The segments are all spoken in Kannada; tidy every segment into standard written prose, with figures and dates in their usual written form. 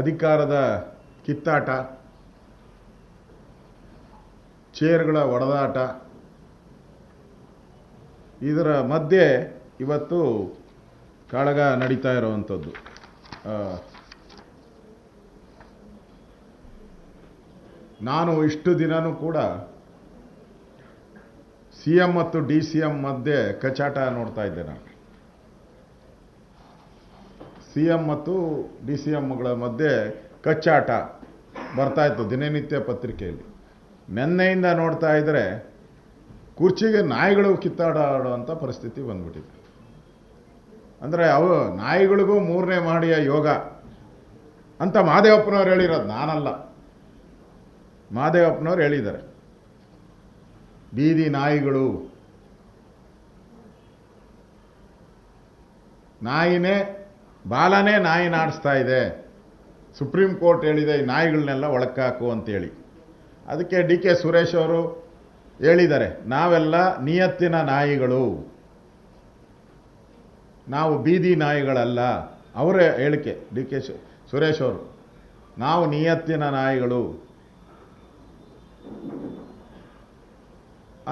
ಅಧಿಕಾರದ ಕಿತ್ತಾಟ, ಚೇರ್ಗಳ ಒಡೆದಾಟ, ಇದರ ಮಧ್ಯೆ ಇವತ್ತು ಕಾಳಗ ನಡೀತಾ ಇರುವಂಥದ್ದು. ನಾನು ಇಷ್ಟು ದಿನವೂ ಕೂಡ ಸಿ ಎಂ ಮತ್ತು ಡಿ ಸಿ ಎಂ ಮಧ್ಯೆ ಕಚಾಟ ನೋಡ್ತಾ ಇದ್ದೆ. ನಾನು ಸಿ ಎಂ ಮತ್ತು ಡಿ ಸಿ ಎಂಗಳ ಮಧ್ಯೆ ಕಚ್ಚಾಟ ಬರ್ತಾ ಇತ್ತು ದಿನನಿತ್ಯ ಪತ್ರಿಕೆಯಲ್ಲಿ. ನಿನ್ನೆಯಿಂದ ನೋಡ್ತಾ ಇದ್ದರೆ ಕುರ್ಚಿಗೆ ನಾಯಿಗಳು ಕಿತ್ತಾಡುವಂಥ ಪರಿಸ್ಥಿತಿ ಬಂದ್ಬಿಟ್ಟಿದೆ. ಅಂದರೆ ಅವು ನಾಯಿಗಳಿಗೂ 3ನೇ ಮಹಡಿಯ ಯೋಗ ಅಂತ ಮಹದೇವಪ್ಪನವ್ರು ಹೇಳಿರೋದು, ನಾನಲ್ಲ, ಮಹದೇವಪ್ಪನವ್ರು ಹೇಳಿದ್ದಾರೆ. ಬೀದಿ ನಾಯಿಗಳು, ಬಾಲನೇ ನಾಯಿ ನಾಡಿಸ್ತಾ ಇದೆ, ಸುಪ್ರೀಂ ಕೋರ್ಟ್ ಹೇಳಿದೆ ಈ ನಾಯಿಗಳನ್ನೆಲ್ಲ ಒಳಕ್ಕಾಕು ಅಂತೇಳಿ. ಅದಕ್ಕೆ ಡಿ ಕೆ ಸುರೇಶ್ ಅವರು ಹೇಳಿದ್ದಾರೆ, ನಾವೆಲ್ಲ ನಿಯತ್ತಿನ ನಾಯಿಗಳು, ನಾವು ಬೀದಿ ನಾಯಿಗಳಲ್ಲ. ಅವರೇ ಹೇಳಿಕೆ, ಡಿ ಕೆ ಸುರೇಶ್ ಅವರು, ನಾವು ನಿಯತ್ತಿನ ನಾಯಿಗಳು.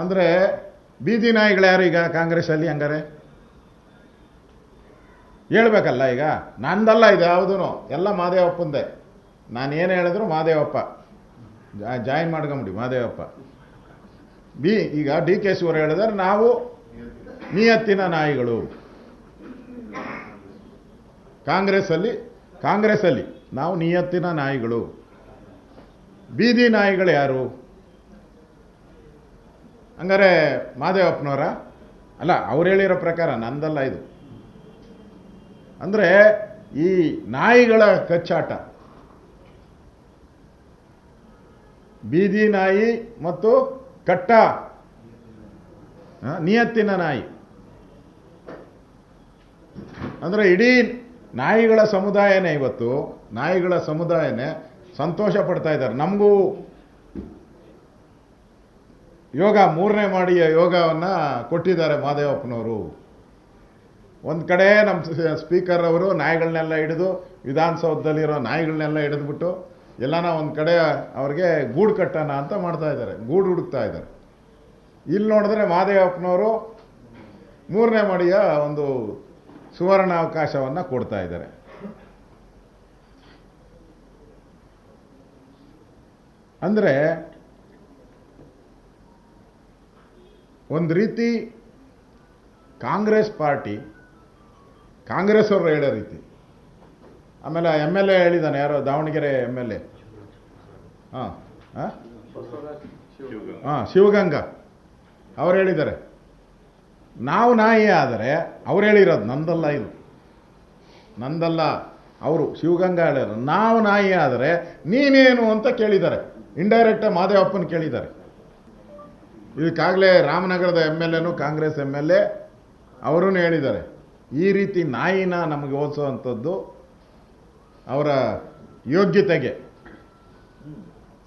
ಅಂದರೆ ಬೀದಿ ನಾಯಿಗಳು ಯಾರು ಈಗ ಕಾಂಗ್ರೆಸ್ಸಲ್ಲಿ? ಹಂಗಾರೆ ಹೇಳ್ಬೇಕಲ್ಲ. ಈಗ ನಂದಲ್ಲ ಇದು ಯಾವುದೂ, ಎಲ್ಲ ಮಹದೇವಪ್ಪಂದೆ. ನಾನು ಏನು ಹೇಳಿದ್ರು ಮಹದೇವಪ್ಪ ಜಾಯಿನ್ ಮಾಡ್ಕೊಂಬಿಡಿ, ಮಹದೇವಪ್ಪ. ಈಗ ಡಿ ಕೆ ಶಿವರು ಹೇಳಿದ್ರೆ ನಾವು ನಿಯತ್ತಿನ ನಾಯಿಗಳು. ಕಾಂಗ್ರೆಸ್ಸಲ್ಲಿ ನಾವು ನಿಯತ್ತಿನ ನಾಯಿಗಳು. ಬೀದಿ ನಾಯಿಗಳು ಯಾರು? ಹಂಗಾರೆ ಮಹದೇವಪ್ಪನವರ ಅಲ್ಲ, ಅವ್ರು ಹೇಳಿರೋ ಪ್ರಕಾರ, ನಂದಲ್ಲ ಇದು. ಅಂದರೆ ಈ ನಾಯಿಗಳ ಕಚ್ಚಾಟ, ಬೀದಿ ನಾಯಿ ಮತ್ತು ನಿಯತ್ತಿನ ನಾಯಿ. ಅಂದರೆ ಇಡೀ ನಾಯಿಗಳ ಸಮುದಾಯನೇ ಇವತ್ತು, ನಾಯಿಗಳ ಸಮುದಾಯನೇ ಸಂತೋಷ ಪಡ್ತಾ ಇದ್ದಾರೆ. ನಮಗೂ ಯೋಗ 3ನೇ ಮಹಡಿಯ ಯೋಗವನ್ನು ಕೊಟ್ಟಿದ್ದಾರೆ ಮಹದೇವಪ್ಪನವರು. ಒಂದು ಕಡೆ ನಮ್ಮ ಸ್ಪೀಕರ್ ಅವರು ನಾಯಿಗಳನ್ನೆಲ್ಲ ಹಿಡಿದು, ವಿಧಾನಸೌಧದಲ್ಲಿರೋ ನಾಯಿಗಳನ್ನೆಲ್ಲ ಹಿಡಿದ್ಬಿಟ್ಟು ಎಲ್ಲನ ಒಂದು ಕಡೆ ಅವ್ರಿಗೆ ಗೂಡು ಕಟ್ಟೋಣ ಅಂತ ಮಾಡ್ತಾ ಇದ್ದಾರೆ, ಗೂಡು ಹುಡುಕ್ತಾ ಇದ್ದಾರೆ. ಇಲ್ಲಿ ನೋಡಿದ್ರೆ ಮಹದೇವಪ್ಪನವರು 3ನೇ ಮಹಡಿಯ ಒಂದು ಸುವರ್ಣ ಅವಕಾಶವನ್ನು ಕೊಡ್ತಾ ಇದ್ದಾರೆ. ಅಂದರೆ ಒಂದು ರೀತಿ ಕಾಂಗ್ರೆಸ್ ಪಾರ್ಟಿ, ಕಾಂಗ್ರೆಸ್ ಅವರು ಹೇಳೋ ರೀತಿ. ಆಮೇಲೆ MLA ಹೇಳಿದ್ದಾನೆ, ಯಾರೋ ದಾವಣಗೆರೆ MLA, ಶಿವಗಂಗಾ, ಅವ್ರು ಹೇಳಿದ್ದಾರೆ, ನಾವು ನಾಯಿ ಆದರೆ, ಅವ್ರು ಹೇಳಿರೋದು, ನಂದಲ್ಲ ಇದು, ನಂದಲ್ಲ, ಅವರು ಶಿವಗಂಗಾ ಹೇಳ್ಯಾರ, ನಾವು ನಾಯಿ ಆದರೆ ನೀನೇನು ಅಂತ ಕೇಳಿದ್ದಾರೆ. ಇಂಡೈರೆಕ್ಟಾಗಿ ಮಹದೇವಪ್ಪನ ಕೇಳಿದ್ದಾರೆ. ಇದಕ್ಕಾಗಲೇ ರಾಮನಗರದ MLAನೂ ಕಾಂಗ್ರೆಸ್ MLA ಅವರೂ ಹೇಳಿದ್ದಾರೆ, ಈ ರೀತಿ ನಾಯಿನ ನಮಗೆ ಹೋಲಿಸುವಂಥದ್ದು ಅವರ ಯೋಗ್ಯತೆಗೆ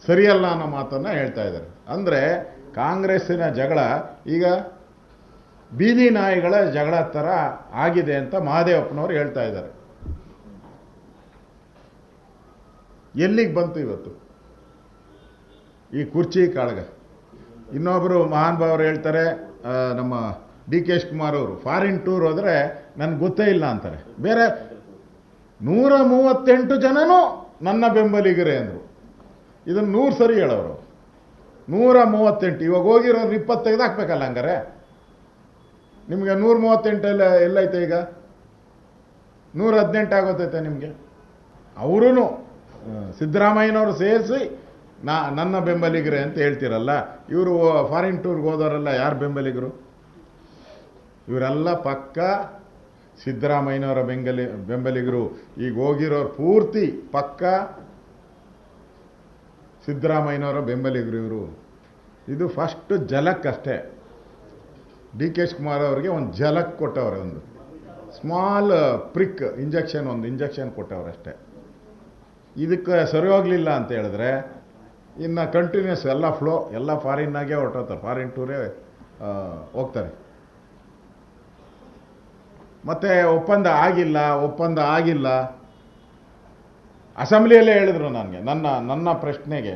ಸರಿಯಲ್ಲ ಅನ್ನೋ ಮಾತನ್ನು ಹೇಳ್ತಾ ಇದ್ದಾರೆ. ಅಂದರೆ ಕಾಂಗ್ರೆಸ್ಸಿನ ಜಗಳ ಈಗ ಬೀದಿ ನಾಯಿಗಳ ಜಗಳ ಥರ ಆಗಿದೆ ಅಂತ ಮಹದೇವಪ್ಪನವರು ಹೇಳ್ತಾ ಇದ್ದಾರೆ. ಎಲ್ಲಿಗೆ ಬಂತು ಇವತ್ತು ಈ ಕುರ್ಚಿ ಕಾಳಗ? ಇನ್ನೊಬ್ಬರು ಮಹಾನುಭಾವರು ಹೇಳ್ತಾರೆ, ನಮ್ಮ ಡಿ ಕೆ ಶಿವಕುಮಾರ್ ಅವರು ಫಾರಿನ್ ಟೂರ್ ಹೋದರೆ ನನಗೆ ಗೊತ್ತೇ ಇಲ್ಲ ಅಂತಾರೆ. ಬೇರೆ 138 ಜನನೂ ನನ್ನ ಬೆಂಬಲಿಗರೇ ಅಂದರು. ಇದನ್ನು 100 ಸರಿ ಹೇಳೋರು. 138, ಇವಾಗ ಹೋಗಿರೋರು 20 ತೆಗೆದು ಹಾಕ್ಬೇಕಲ್ಲ. ಹಂಗಾರೆ ನಿಮಗೆ 138 ಎಲ್ಲೈತೆ? ಈಗ 118 ಆಗೋತೈತೆ ನಿಮಗೆ. ಅವರೂ ಸಿದ್ದರಾಮಯ್ಯನವರು ಸೇರಿಸಿ ನನ್ನ ಬೆಂಬಲಿಗರೇ ಅಂತ ಹೇಳ್ತಿರಲ್ಲ. ಇವರು ಫಾರಿನ್ ಟೂರ್ಗೆ ಹೋದವರೆಲ್ಲ ಯಾರು ಬೆಂಬಲಿಗರು? ಇವರೆಲ್ಲ ಪಕ್ಕ ಸಿದ್ದರಾಮಯ್ಯನವರ ಬೆಂಬಲಿಗರು. ಈಗ ಹೋಗಿರೋರು ಪೂರ್ತಿ ಪಕ್ಕ ಸಿದ್ದರಾಮಯ್ಯನವರ ಬೆಂಬಲಿಗರು ಇವರು. ಇದು ಫಸ್ಟ್ ಜಲಕ್ಕಷ್ಟೇ. ಡಿ ಕೆ ಶಿವಕುಮಾರ್ ಅವರಿಗೆ ಒಂದು ಜಲಕ್ ಕೊಟ್ಟವ್ರೆ, ಒಂದು ಸ್ಮಾಲ್ ಪ್ರಿಕ್ ಇಂಜೆಕ್ಷನ್, ಒಂದು ಇಂಜೆಕ್ಷನ್ ಕೊಟ್ಟವ್ರಷ್ಟೇ. ಇದಕ್ಕೆ ಸರಿ ಹೋಗಲಿಲ್ಲ ಅಂತ ಹೇಳಿದ್ರೆ ಇನ್ನು ಕಂಟಿನ್ಯೂಸ್ ಎಲ್ಲ ಫ್ಲೋ, ಎಲ್ಲ ಫಾರಿನ್ನಾಗೆ ಹೊರಟೋಗ್ತಾರೆ, ಫಾರಿನ್ ಟೂರೇ ಹೋಗ್ತಾರೆ. ಮತ್ತು ಒಪ್ಪಂದ ಆಗಿಲ್ಲ ಅಸೆಂಬ್ಲಿಯಲ್ಲೇ ಹೇಳಿದರು ನನಗೆ, ನನ್ನ ಪ್ರಶ್ನೆಗೆ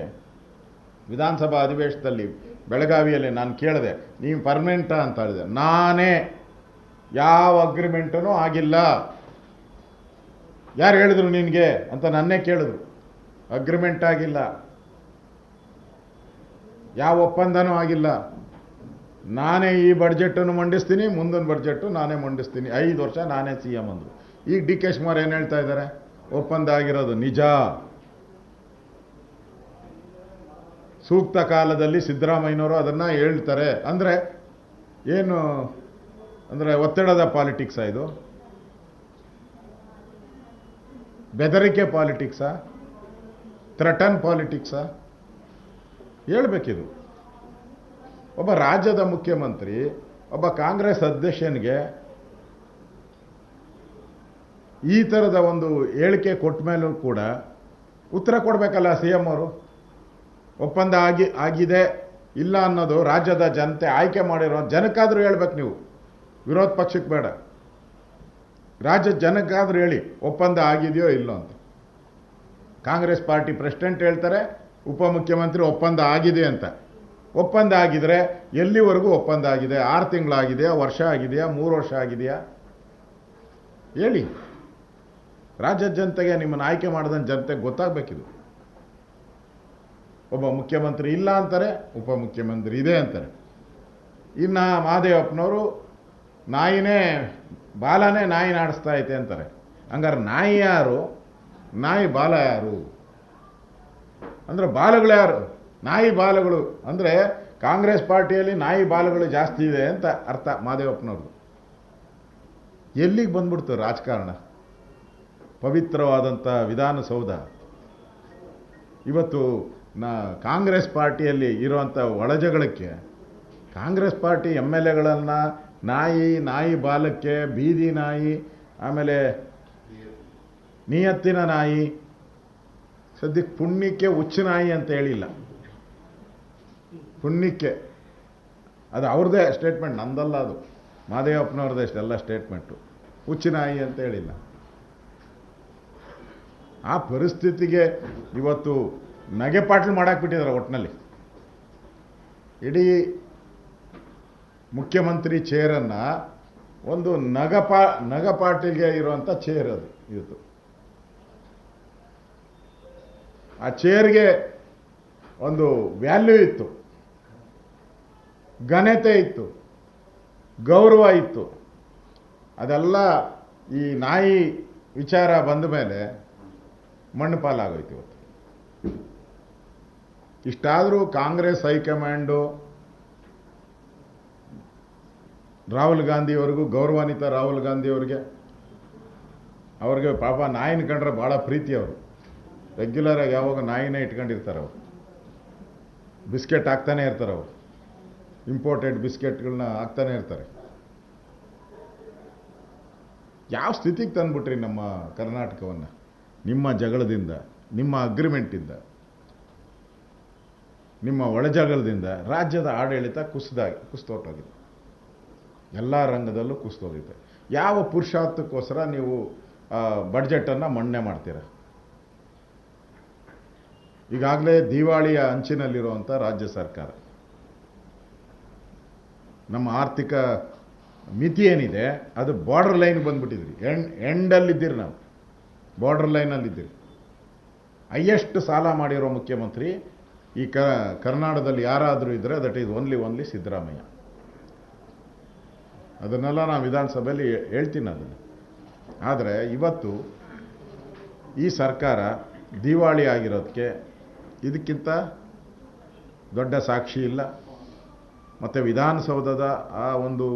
ವಿಧಾನಸಭಾ ಅಧಿವೇಶನದಲ್ಲಿ ಬೆಳಗಾವಿಯಲ್ಲಿ ನಾನು ಕೇಳಿದೆ, ನೀವು ಪರ್ಮನೆಂಟಾ ಅಂತ ಹೇಳಿದೆ. ನಾನೇ ಯಾವ ಅಗ್ರಿಮೆಂಟೂ ಆಗಿಲ್ಲ. ಯಾರು ಹೇಳಿದ್ರು ನಿನಗೆ ಅಂತ ನನ್ನೇ ಕೇಳಿದ್ರು. ಅಗ್ರಿಮೆಂಟ್ ಆಗಿಲ್ಲ, ಯಾವ ಒಪ್ಪಂದನೂ ಆಗಿಲ್ಲ. ನಾನೇ ಈ ಬಡ್ಜೆಟನ್ನು ಮಂಡಿಸ್ತೀನಿ, ಮುಂದಿನ ಬಡ್ಜೆಟ್ಟು ನಾನೇ ಮಂಡಿಸ್ತೀನಿ, 5 ವರ್ಷ ನಾನೇ CM ಅಂದರು. ಈಗ DK ಶಿವಕುಮಾರ್ ಏನು ಹೇಳ್ತಾ ಇದ್ದಾರೆ, ಒಪ್ಪಂದ ಆಗಿರೋದು ನಿಜ. ಸೂಕ್ತ ಕಾಲದಲ್ಲಿ ಸಿದ್ದರಾಮಯ್ಯನವರು ಅದನ್ನು ಹೇಳ್ತಾರೆ. ಅಂದರೆ ಏನು ಅಂದರೆ ಒತ್ತಡದ ಪಾಲಿಟಿಕ್ಸಾ ಇದು? ಬೆದರಿಕೆ ಪಾಲಿಟಿಕ್ಸಾ? ಥ್ರೆಟನ್ ಪಾಲಿಟಿಕ್ಸಾ? ಹೇಳ್ಬೇಕಿದು. ಒಬ್ಬ ರಾಜ್ಯದ ಮುಖ್ಯಮಂತ್ರಿ ಒಬ್ಬ ಕಾಂಗ್ರೆಸ್ ಅಧ್ಯಕ್ಷನಿಗೆ ಈ ಥರದ ಒಂದು ಹೇಳಿಕೆ ಕೊಟ್ಟ ಮೇಲೂ ಕೂಡ ಉತ್ತರ ಕೊಡಬೇಕಲ್ಲ CM ಅವರು. ಒಪ್ಪಂದ ಆಗಿದೆ ಇಲ್ಲ ಅನ್ನೋದು ರಾಜ್ಯದ ಜನತೆ ಆಯ್ಕೆ ಮಾಡಿರೋ ಜನಕ್ಕಾದರೂ ಹೇಳ್ಬೇಕು ನೀವು, ವಿರೋಧ ಪಕ್ಷಕ್ಕೆ ಬೇಡ. ರಾಜ್ಯದ ಜನಕ್ಕಾದರೂ ಹೇಳಿ ಒಪ್ಪಂದ ಆಗಿದೆಯೋ ಇಲ್ಲೋ ಅಂತ. ಕಾಂಗ್ರೆಸ್ ಪಾರ್ಟಿ ಪ್ರೆಸಿಡೆಂಟ್ ಹೇಳ್ತಾರೆ ಉಪಮುಖ್ಯಮಂತ್ರಿ ಒಪ್ಪಂದ ಆಗಿದೆ ಅಂತ. ಒಪ್ಪಂದ ಆಗಿದ್ರೆ ಎಲ್ಲಿವರೆಗೂ ಒಪ್ಪಂದ ಆಗಿದೆ? 6 ತಿಂಗಳಾಗಿದೆಯಾ, ವರ್ಷ ಆಗಿದೆಯಾ, 3 ವರ್ಷ ಆಗಿದೆಯಾ? ಹೇಳಿ. ರಾಜ್ಯದ ಜನತೆಗೆ, ನಿಮ್ಮನ್ನು ಆಯ್ಕೆ ಮಾಡಿದ ಜನತೆಗೆ ಗೊತ್ತಾಗಬೇಕಿದು. ಒಬ್ಬ ಮುಖ್ಯಮಂತ್ರಿ ಇಲ್ಲ ಅಂತಾರೆ, ಉಪಮುಖ್ಯಮಂತ್ರಿ ಇದೆ ಅಂತಾರೆ. ಇನ್ನು ಮಹದೇವಪ್ಪನವರು ಬಾಲನೇ ನಾಯಿ ಆಡಿಸ್ತಾ ಐತೆ ಅಂತಾರೆ. ಹಂಗಾರೆ ನಾಯಿ ಯಾರು, ನಾಯಿ ಬಾಲ ಯಾರು? ಅಂದರೆ ಬಾಲಗಳು ಯಾರು? ನಾಯಿ ಬಾಲಗಳು ಅಂದರೆ ಕಾಂಗ್ರೆಸ್ ಪಾರ್ಟಿಯಲ್ಲಿ ನಾಯಿ ಬಾಲಗಳು ಜಾಸ್ತಿ ಇದೆ ಅಂತ ಅರ್ಥ ಮಹದೇವಪ್ಪನವ್ರದ್ದು. ಎಲ್ಲಿಗೆ ಬಂದ್ಬಿಡ್ತು ರಾಜಕಾರಣ? ಪವಿತ್ರವಾದಂಥ ವಿಧಾನಸೌಧ ಇವತ್ತು ಕಾಂಗ್ರೆಸ್ ಪಾರ್ಟಿಯಲ್ಲಿ ಇರುವಂಥ ಒಳಜಗಳಕ್ಕೆ ಕಾಂಗ್ರೆಸ್ ಪಾರ್ಟಿ MLAಗಳನ್ನು ನಾಯಿ ಬಾಲಕ್ಕೆ, ಬೀದಿ ನಾಯಿ, ಆಮೇಲೆ ನಿಯತ್ತಿನ ನಾಯಿ, ಸದ್ಯಕ್ಕೆ ಪುಣ್ಯಕ್ಕೆ ಹುಚ್ಚು ನಾಯಿ ಅಂತ ಹೇಳಿಲ್ಲ. ಪುಣ್ಯಕ್ಕೆ ಅದು ಅವ್ರದ್ದೇ ಸ್ಟೇಟ್ಮೆಂಟ್, ನಂದಲ್ಲ ಅದು, ಮಹದೇವಪ್ಪನವ್ರದ್ದೇ ಅಷ್ಟೆಲ್ಲ ಸ್ಟೇಟ್ಮೆಂಟು. ಹುಚ್ಚು ನಾಯಿ ಅಂತ ಹೇಳಿಲ್ಲ. ಆ ಪರಿಸ್ಥಿತಿಗೆ ಇವತ್ತು ನಗೆಪಾಟ್ಲು ಮಾಡಾಕ್ಬಿಟ್ಟಿದ್ದಾರೆ. ಒಟ್ಟಿನಲ್ಲಿ ಇಡೀ ಮುಖ್ಯಮಂತ್ರಿ ಚೇರನ್ನು ಒಂದು ನಗಪಾಟಿಗೆ ಇರುವಂಥ ಚೇರ್ ಅದು ಇವತ್ತು. ಆ ಚೇರ್ಗೆ ಒಂದು ವ್ಯಾಲ್ಯೂ ಇತ್ತು, ಘನತೆ ಇತ್ತು, ಗೌರವ ಇತ್ತು. ಅದೆಲ್ಲ ಈ ನಾಯಿ ವಿಚಾರ ಬಂದ ಮೇಲೆ ಮಣ್ಣು ಪಾಲಾಗೋಯ್ತು ಇವತ್ತು. ಇಷ್ಟಾದರೂ ಕಾಂಗ್ರೆಸ್ ಹೈಕಮಾಂಡು ರಾಹುಲ್ ಗಾಂಧಿಯವರೆಗೂ, ಗೌರವಾನ್ವಿತ ರಾಹುಲ್ ಗಾಂಧಿಯವ್ರಿಗೆ, ಅವ್ರಿಗೆ ಪಾಪ ನಾಯಿನ ಕಂಡ್ರೆ ಭಾಳ ಪ್ರೀತಿ. ಅವರು ರೆಗ್ಯುಲರಾಗಿ ಯಾವಾಗ ನಾಯಿನೇ ಇಟ್ಕೊಂಡಿರ್ತಾರೆ. ಅವರು ಬಿಸ್ಕೆಟ್ ಹಾಕ್ತಾನೆ ಇರ್ತಾರೆ. ಅವರು ಇಂಪೋರ್ಟೆಡ್ ಬಿಸ್ಕೆಟ್ಗಳನ್ನ ಹಾಕ್ತಾನೆ ಇರ್ತಾರೆ. ಯಾವ ಸ್ಥಿತಿಗೆ ತಂದುಬಿಟ್ರಿ ನಮ್ಮ ಕರ್ನಾಟಕವನ್ನು? ನಿಮ್ಮ ಜಗಳದಿಂದ, ನಿಮ್ಮ ಅಗ್ರಿಮೆಂಟಿಂದ, ನಿಮ್ಮ ಒಳಜಗಳದಿಂದ ರಾಜ್ಯದ ಆಡಳಿತ ಕುಸಿದೋಗಿದೆ. ಎಲ್ಲ ರಂಗದಲ್ಲೂ ಕುಸಿದೋಗಿದೆ. ಯಾವ ಪುರುಷಾರ್ಥಕ್ಕೋಸ್ಕರ ನೀವು ಬಡ್ಜೆಟನ್ನು ಮಂಡನೆ ಮಾಡ್ತೀರ? ಈಗಾಗಲೇ ದಿವಾಳಿಯ ಅಂಚಿನಲ್ಲಿರುವಂಥ ರಾಜ್ಯ ಸರ್ಕಾರ. ನಮ್ಮ ಆರ್ಥಿಕ ಮಿತಿ ಏನಿದೆ ಅದು ಬಾರ್ಡರ್ ಲೈನ್ ಬಂದ್ಬಿಟ್ಟಿದ್ರಿ. ಎಂಡಲ್ಲಿದ್ದೀರಿ, ನಾವು ಬಾರ್ಡರ್ ಲೈನಲ್ಲಿದ್ದೀರಿ. ಹೈಯೆಸ್ಟ್ ಸಾಲ ಮಾಡಿರೋ ಮುಖ್ಯಮಂತ್ರಿ ಈ ಕರ್ನಾಟಕದಲ್ಲಿ ಯಾರಾದರೂ ಇದ್ದರೆ ದಟ್ ಈಸ್ ಓನ್ಲಿ ಸಿದ್ದರಾಮಯ್ಯ. ಅದನ್ನೆಲ್ಲ ನಾನು ವಿಧಾನಸಭೆಯಲ್ಲಿ ಹೇಳ್ತೀನಿ ಅದನ್ನು. ಆದರೆ ಇವತ್ತು ಈ ಸರ್ಕಾರ ದಿವಾಳಿ ಆಗಿರೋದಕ್ಕೆ ಇದಕ್ಕಿಂತ ದೊಡ್ಡ ಸಾಕ್ಷಿ ಇಲ್ಲ. ಮತ್ತು ವಿಧಾನಸೌಧದ ಆ ಒಂದು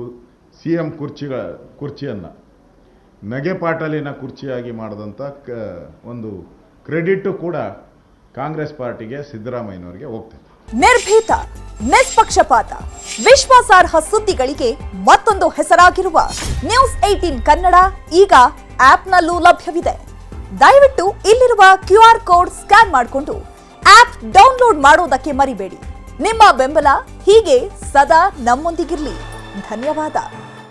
CM ಕುರ್ಚಿಯನ್ನು ನಗೆಪಾಟಲಿನ ಕುರ್ಚಿಯಾಗಿ ಮಾಡಿದಂಥ ಒಂದು ಕ್ರೆಡಿಟು ಕೂಡ ಕಾಂಗ್ರೆಸ್ ಪಾರ್ಟಿಗೆ, ಸಿದ್ದರಾಮಯ್ಯನವರಿಗೆ ಹೋಗ್ತದೆ. ನಿರ್ಭೀತ, ನಿಷ್ಪಕ್ಷಪಾತ, ವಿಶ್ವಾಸಾರ್ಹ ಸುದ್ದಿಗಳಿಗೆ ಮತ್ತೊಂದು ಹೆಸರಾಗಿರುವ ನ್ಯೂಸ್ 18 ಕನ್ನಡ ಈಗ ಆಪ್ನಲ್ಲೂ ಲಭ್ಯವಿದೆ. ದಯವಿಟ್ಟು ಇಲ್ಲಿರುವ QR ಕೋಡ್ ಸ್ಕ್ಯಾನ್ ಮಾಡಿಕೊಂಡು ಆಪ್ ಡೌನ್ಲೋಡ್ ಮಾಡೋದಕ್ಕೆ ಮರಿಬೇಡಿ. ನಿಮ್ಮ ಬೆಂಬಲ ಹೀಗೆ ಸದಾ ನಮ್ಮೊಂದಿಗಿರಲಿ. ಧನ್ಯವಾದ.